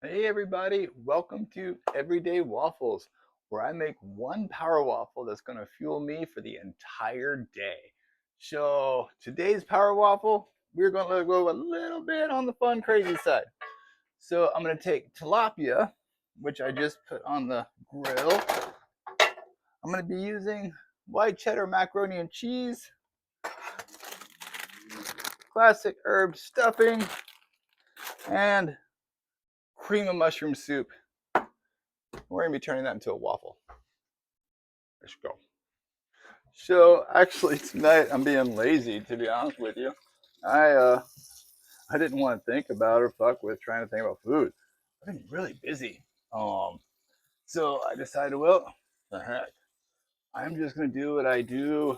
Hey everybody, welcome to Everyday Waffles, where I make one power waffle that's going to fuel me for the entire day. So today's power waffle, we're going to go a little bit on the fun, crazy side. So I'm going to take tilapia, which I just put on the grill. I'm going to be using white cheddar macaroni and cheese, classic herb stuffing, and cream of mushroom soup. We're going to be turning that into a waffle. Let's go. So actually tonight I'm being lazy, to be honest with you. I uh I didn't want to think about or fuck with trying to think about food. I've been really busy. Um so I decided, well, the heck. I'm just gonna do what I do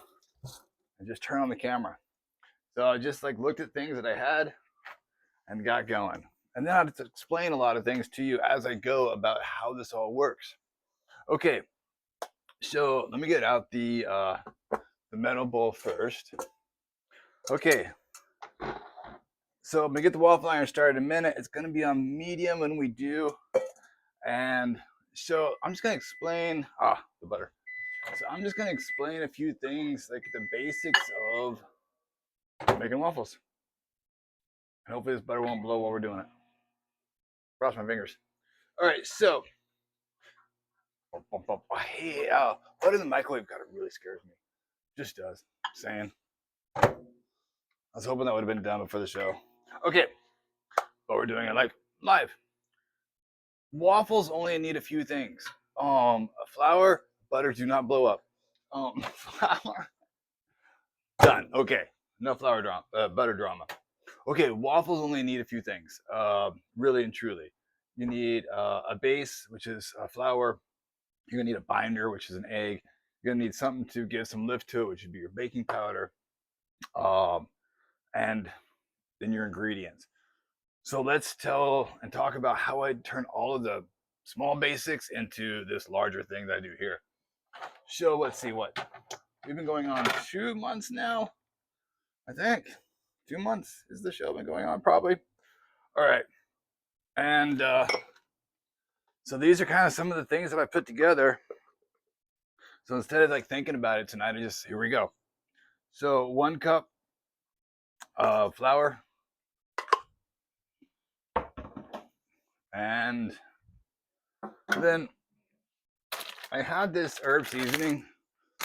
and just turn on the camera. So I just like looked at things that I had and got going. And then I had to explain a lot of things to you as I go about how this all works. Okay, so let me get out the metal bowl first. Okay, so I'm gonna get the waffle iron started in a minute. It's gonna be on medium when we do. And so I'm just gonna explain the butter. So I'm just gonna explain a few things, like the basics of making waffles. And hopefully this butter won't blow while we're doing it. Cross my fingers. All right, so hey, butter in the microwave kind of really scares me. Just does. Saying. I was hoping that would have been done before the show. Okay, but we're doing it like live. Waffles only need a few things. Flour, butter, do not blow up. Flour, done. Okay, no flour drama, butter drama. Okay, waffles only need a few things. Really and truly, you need a base, which is flour. You're gonna need a binder, which is an egg. You're gonna need something to give some lift to it, which would be your baking powder, um, and then your ingredients. So let's tell and talk about how I turn all of the small basics into this larger thing that I do here. So let's see what we've been going on 2 months now. I think 2 months is the show been going on probably. All right, and so these are kind of some of the things that I put together. So instead of like thinking about it tonight, I just here we go. So 1 cup of flour and then I had this herb seasoning.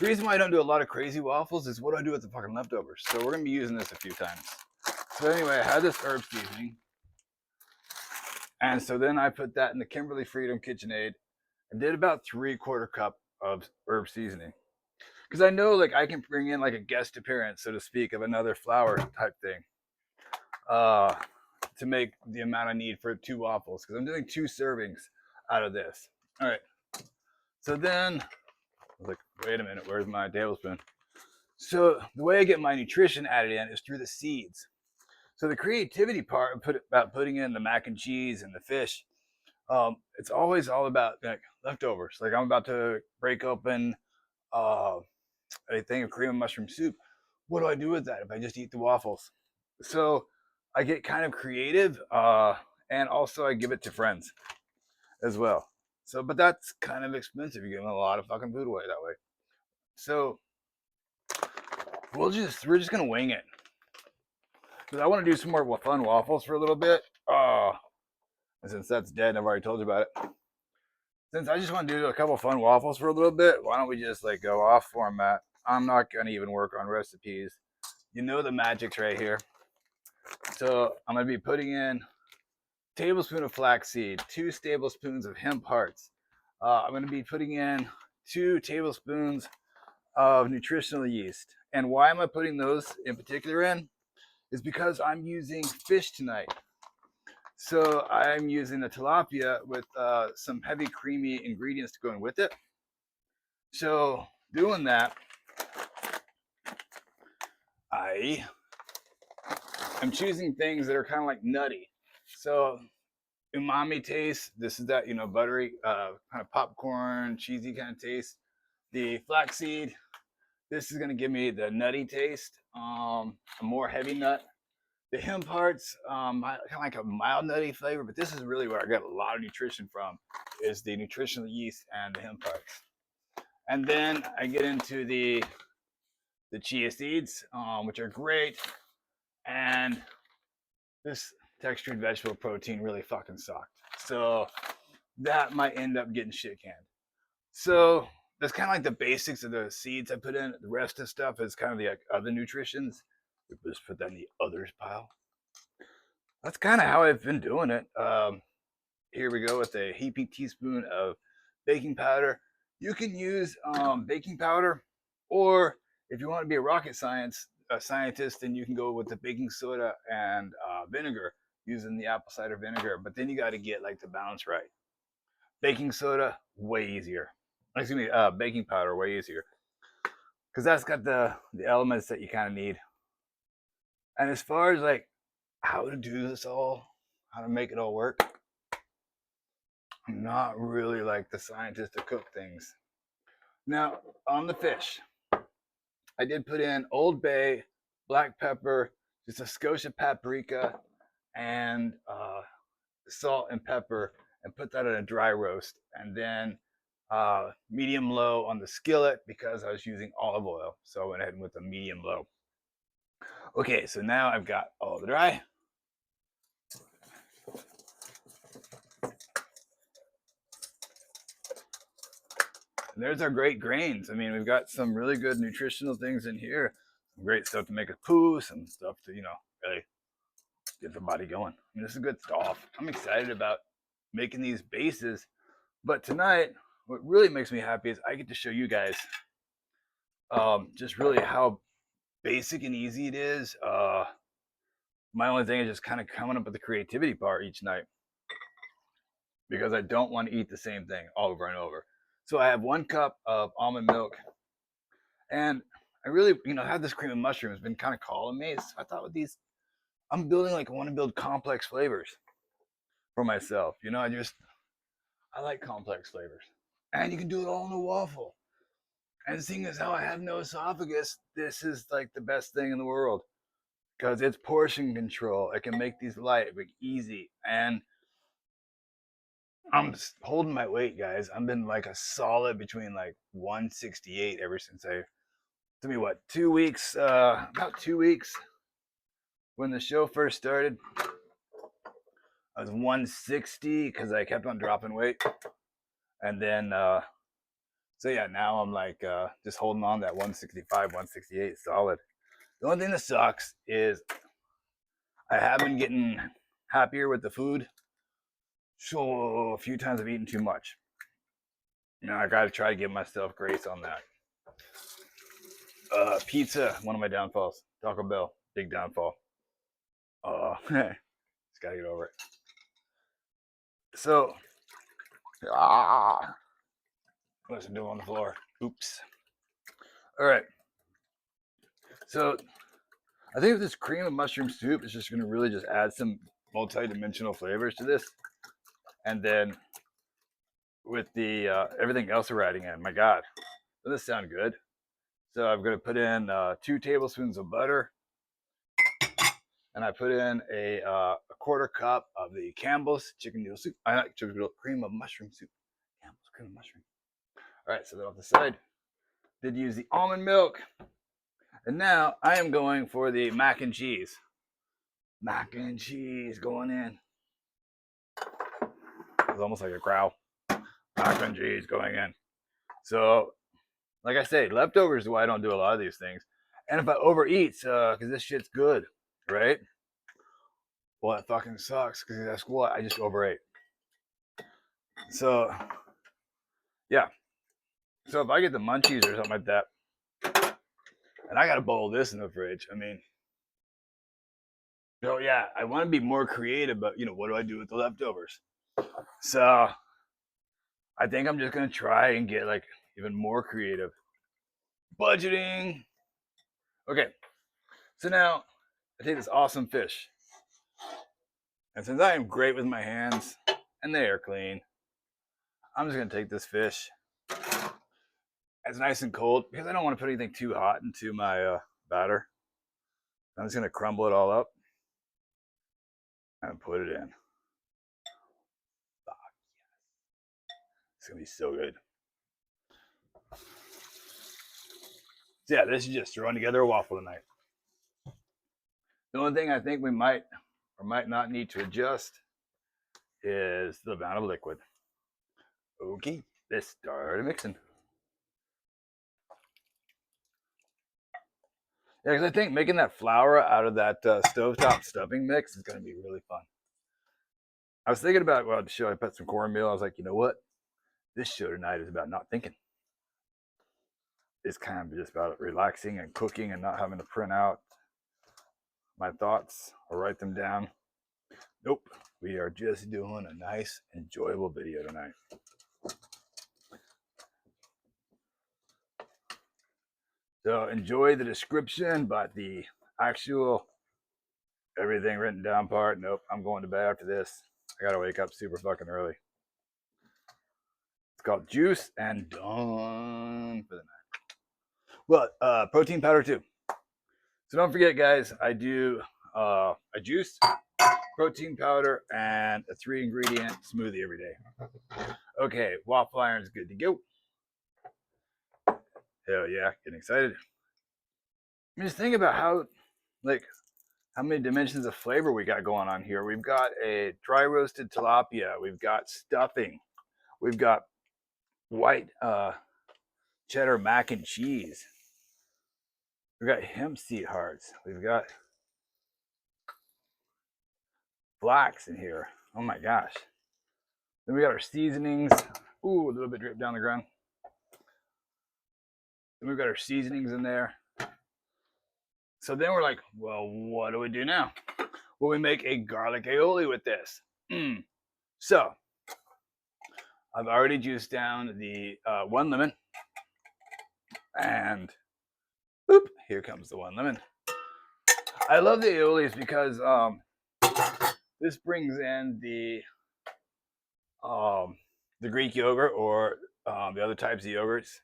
The reason why I don't do a lot of crazy waffles is what do I do with the fucking leftovers? So we're gonna be using this a few times. So anyway, I had this herb seasoning, and so then I put that in the Kimberly Freedom KitchenAid and did about 3/4 cup of herb seasoning because I know like I can bring in like a guest appearance, so to speak, of another flour type thing, uh, to make the amount I need for 2 waffles because I'm doing 2 servings out of this. All right. So then I was like, wait a minute, where's my tablespoon? So the way I get my nutrition added in is through the seeds. So the creativity part about putting in the mac and cheese and the fish, it's always all about like leftovers. Like I'm about to break open uh, a thing of cream and mushroom soup. What do I do with that if I just eat the waffles? So I get kind of creative, and also I give it to friends as well. So, but that's kind of expensive. You're giving a lot of fucking food away that way. So we're just gonna wing it because I want to do some more fun waffles for a little bit. And since that's dead, I've already told you about it. Since I just want to do a couple fun waffles for a little bit, why don't we just like go off format? I'm not gonna even work on recipes. You know the magic's right here. So I'm gonna be putting in a tablespoon of flaxseed, 2 tablespoons of hemp hearts. I'm gonna be putting in 2 tablespoons of nutritional yeast. And why am I putting those in particular in? Is because I'm using fish tonight. So I'm using the tilapia with some heavy creamy ingredients to go in with it. So doing that, I am choosing things that are kind of like nutty. So umami taste. This is that buttery kind of popcorn, cheesy kind of taste. The flaxseed. This is gonna give me the nutty taste, a more heavy nut. The hemp hearts, kind of like a mild nutty flavor, but this is really where I get a lot of nutrition from, is the nutritional yeast and the hemp hearts. And then I get into the chia seeds, which are great. And this textured vegetable protein really fucking sucked. So that might end up getting shit canned. So that's kind of like the basics of the seeds I put in. The rest of the stuff is kind of the like, other nutritions. We just put that in the others pile. That's kind of how I've been doing it. Here we go with a heaping teaspoon of baking powder. You can use baking powder, or if you want to be a scientist, then you can go with the baking soda and vinegar, using the apple cider vinegar. But then you got to get like the balance right. Baking soda, way easier. Excuse me, baking powder, way easier, because that's got the elements that you kind of need. And as far as like how to do this all, how to make it all work, I'm not really like the scientist to cook things. Now, on the fish, I did put in Old Bay, black pepper, just a Scotia paprika, and salt and pepper, and put that in a dry roast. And then medium low on the skillet because I was using olive oil. So I went ahead with a medium low. Okay, so now I've got all the dry. And there's our great grains. I mean, we've got some really good nutritional things in here. Some great stuff to make a poo, some stuff to, really get the body going. I mean, this is good stuff. I'm excited about making these bases. But tonight, what really makes me happy is I get to show you guys just really how basic and easy it is. My only thing is just kind of coming up with the creativity part each night, because I don't want to eat the same thing over and over. So I have 1 cup of almond milk, and I really, have this cream of mushrooms been kind of calling me. So I thought with these, I'm building I want to build complex flavors for myself. I like complex flavors, and you can do it all in a waffle. And seeing as how I have no esophagus, this is like the best thing in the world, because it's portion control. I can make these light, easy, and I'm holding my weight, guys. I've been like a solid between like 168 ever since to me, what, 2 weeks, about 2 weeks when the show first started. I was 160 because I kept on dropping weight. And then, so yeah, now I'm like just holding on that 165, 168 solid. The only thing that sucks is I have been getting happier with the food. So a few times I've eaten too much. I got to try to give myself grace on that. Pizza, one of my downfalls. Taco Bell, big downfall. Just gotta get over it. So, what's it doing on the floor? Oops. All right. So, I think this cream of mushroom soup is just gonna really just add some multi-dimensional flavors to this, and then with the everything else we're adding in, my God, doesn't this sound good? So I'm gonna put in 2 tablespoons of butter, and I put in a 1/4 cup of the Campbell's chicken noodle soup. I like chicken noodle cream of mushroom soup. Campbell's cream of mushroom. All right, so that off the side. Did use the almond milk, and now I am going for the mac and cheese. Mac and cheese going in. It's almost like a growl. Mac and cheese going in. So, like I say, leftovers is why I don't do a lot of these things. And if I overeat, because this shit's good, right? Well, it fucking sucks, because that's what I just overate. So, yeah. So if I get the munchies or something like that, and I got a bowl of this in the fridge, I mean, yeah, I want to be more creative, but what do I do with the leftovers? So I think I'm just gonna try and get like even more creative. Budgeting. Okay, so now I take this awesome fish, and since I am great with my hands and they are clean, I'm just gonna take this fish. It's nice and cold because I don't want to put anything too hot into my batter. I'm just gonna crumble it all up. and put it in. It's gonna be so good. So yeah, this is just throwing together a waffle tonight. The only thing I think we might or might not need to adjust is the amount of liquid. Okay, let's start mixing. Yeah, because I think making that flour out of that stovetop stuffing mix is going to be really fun. I was thinking about, well, should I put some cornmeal? I was like, you know what? This show tonight is about not thinking. It's kind of just about relaxing and cooking and not having to print out my thoughts or write them down. Nope. We are just doing a nice, enjoyable video tonight. So enjoy the description, but the actual everything written down part, nope, I'm going to bed after this. I gotta wake up super fucking early. It's called Juice and done for the night. Well, protein powder too. So don't forget, guys, I do a juice, protein powder, and a 3-ingredient smoothie every day. Okay, waffle iron is good to go. Hell yeah, getting excited. I mean, just think about how many dimensions of flavor we got going on here. We've got a dry roasted tilapia. We've got stuffing. We've got white cheddar mac and cheese. We've got hemp seed hearts. We've got flax in here. Oh my gosh. Then we got our seasonings. Ooh, a little bit dripped down the ground. Then we've got our seasonings in there. So then we're like, well, what do we do now? Well, we make a garlic aioli with this. So I've already juiced down the 1 lemon. And boop, here comes the 1 lemon. I love the aiolis because this brings in the Greek yogurt or the other types of yogurts.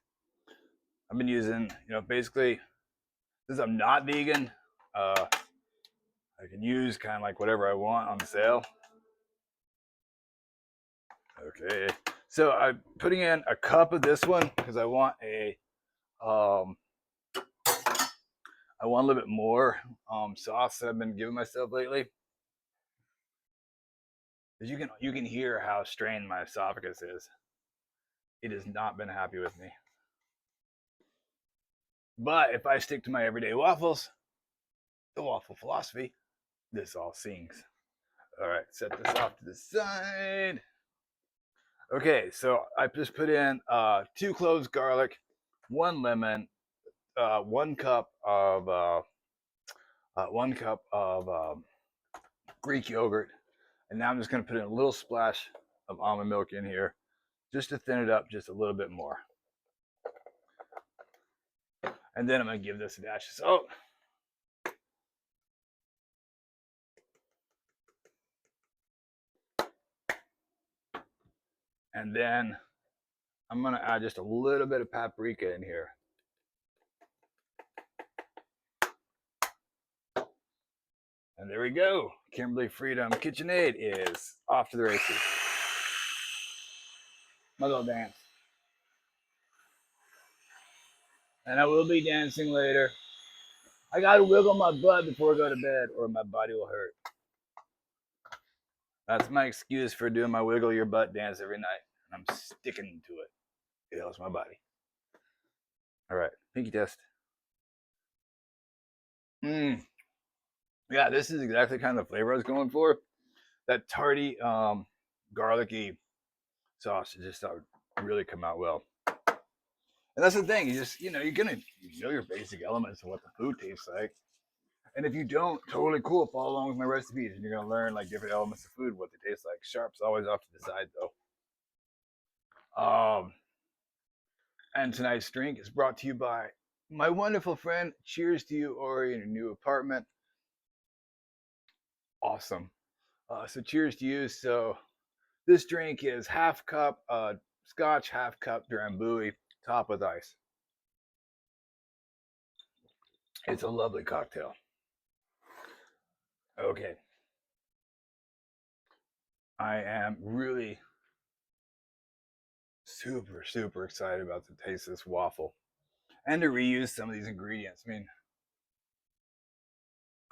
I've been using, basically, since I'm not vegan, I can use kind of like whatever I want on sale. Okay, so I'm putting in a cup of this one because I want I want a little bit more sauce that I've been giving myself lately. As you can hear how strained my esophagus is. It has not been happy with me. But if I stick to my everyday waffles, the waffle philosophy, this all sings. All right, set this off to the side. Okay, so I just put in 2 cloves garlic, 1 lemon, 1 cup of 1 cup of Greek yogurt, and now I'm just going to put in a little splash of almond milk in here, just to thin it up just a little bit more. And then I'm going to give this a dash of salt. And then I'm going to add just a little bit of paprika in here. And there we go. Kimberly Freedom KitchenAid is off to the races. My little dance. And I will be dancing later. I gotta wiggle my butt before I go to bed or my body will hurt. That's my excuse for doing my wiggle your butt dance every night. And I'm sticking to it. It helps my body. All right, pinky test. Yeah, this is exactly kind of the flavor I was going for. That tarty, garlicky sauce just really come out well. And that's the thing. You just, you're gonna know your basic elements of what the food tastes like. And if you don't, totally cool. Follow along with my recipes, and you're gonna learn like different elements of food, what they taste like. Sharp's always off to the side, though. And tonight's drink is brought to you by my wonderful friend. Cheers to you, Ori, in your new apartment. Awesome. So cheers to you. So this drink is half cup Scotch, half cup Drambuie, topped with ice. It's a lovely cocktail. Okay. I am really super, super excited about the taste of this waffle and to reuse some of these ingredients. I mean,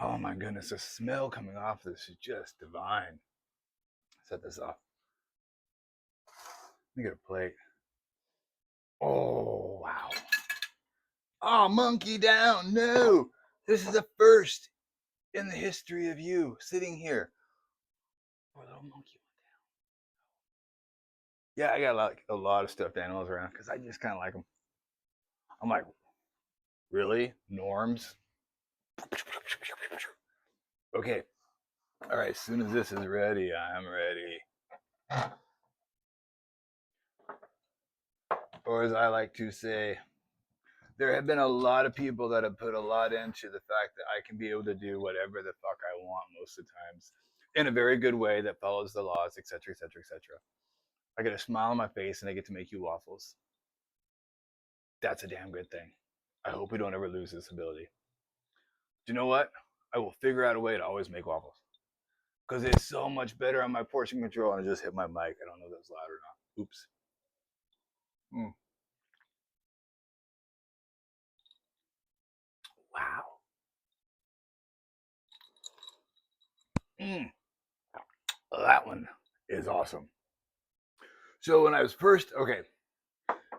oh my goodness, the smell coming off this is just divine. Set this off. Let me get a plate. Oh, wow. Oh, monkey down. No, this is the first in the history of you sitting here. Oh, little monkey. Yeah, I got like a lot of stuffed animals around because I just kind of like them. I'm like, really? Norms? Okay. All right. As soon as this is ready, I'm ready. Or as I like to say, there have been a lot of people that have put a lot into the fact that I can be able to do whatever the fuck I want most of the times in a very good way that follows the laws, etc., etc., etc. I get a smile on my face and I get to make you waffles. That's a damn good thing. I hope we don't ever lose this ability. Do you know what? I will figure out a way to always make waffles because it's so much better on my portion control. And I just hit my mic. I don't know if that's loud or not. Oops. Mm. Wow. Mm. That one is awesome. So when I was first, okay,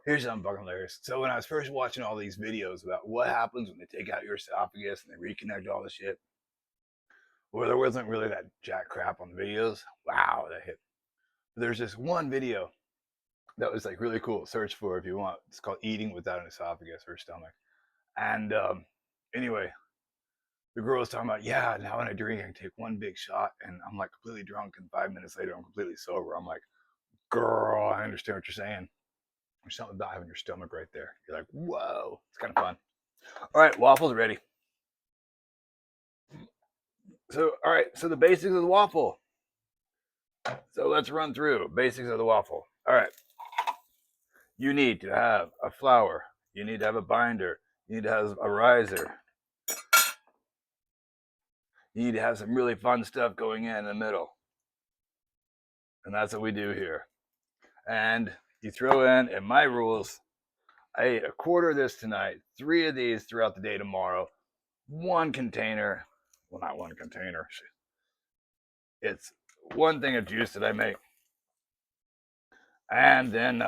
here's something fucking hilarious. So when I was first watching all these videos about what happens when they take out your esophagus and they reconnect all the shit, well, there wasn't really that jack crap on the videos. Wow, that hit. But there's this one video that was like really cool. Search for if you want. It's called "Eating Without an Esophagus or Stomach." And anyway, the girl was talking about, yeah, now when I drink, I can take one big shot, and I'm like completely drunk, and 5 minutes later, I'm completely sober. I'm like, girl, I understand what you're saying. There's something about having your stomach right there. You're like, whoa, it's kind of fun. All right, waffles ready. So, all right, so the basics of the waffle. So let's run through basics of the waffle. All right, you need to have a flour. You need to have a binder. You need to have a riser. You need to have some really fun stuff going in the middle. And that's what we do here. And you throw in my rules, I ate a quarter of this tonight, 3 of these throughout the day tomorrow, 1 container, well, not 1 container, it's 1 thing of juice that I make. And then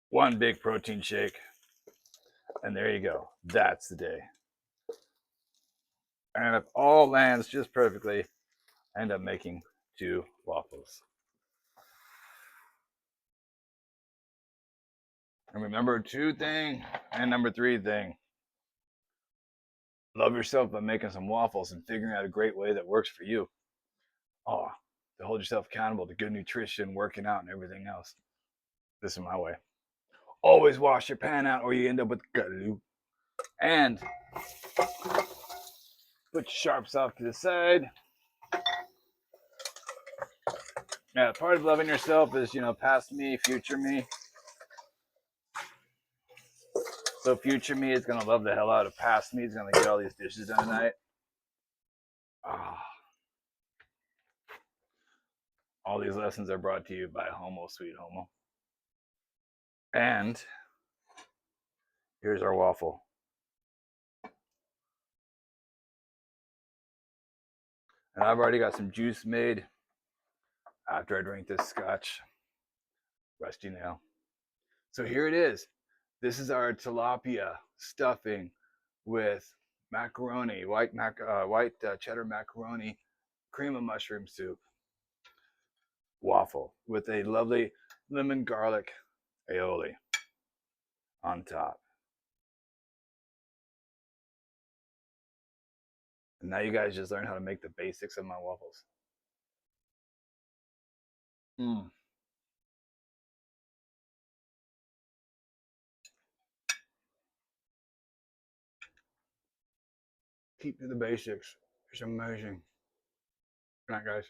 1 big protein shake. And there you go. That's the day. And if all lands just perfectly, I end up making 2 waffles. And remember 2 thing and number 3 thing. Love yourself by making some waffles and figuring out a great way that works for you. Oh, to hold yourself accountable to good nutrition, working out, and everything else. This is my way. Always wash your pan out or you end up with glue. And put your sharps off to the side. Yeah, part of loving yourself is, past me, future me. So future me is going to love the hell out of past me. He's going to get all these dishes done tonight. Oh. All these lessons are brought to you by Homo Sweet Homo. And here's our waffle. And I've already got some juice made after I drink this scotch. Rusty nail. So here it is. This is our tilapia stuffing with macaroni, white cheddar macaroni, cream of mushroom soup, waffle with a lovely lemon garlic aioli on top. And now you guys just learned how to make the basics of my waffles. Mm. Keep to the basics. It's amazing. Good night, guys.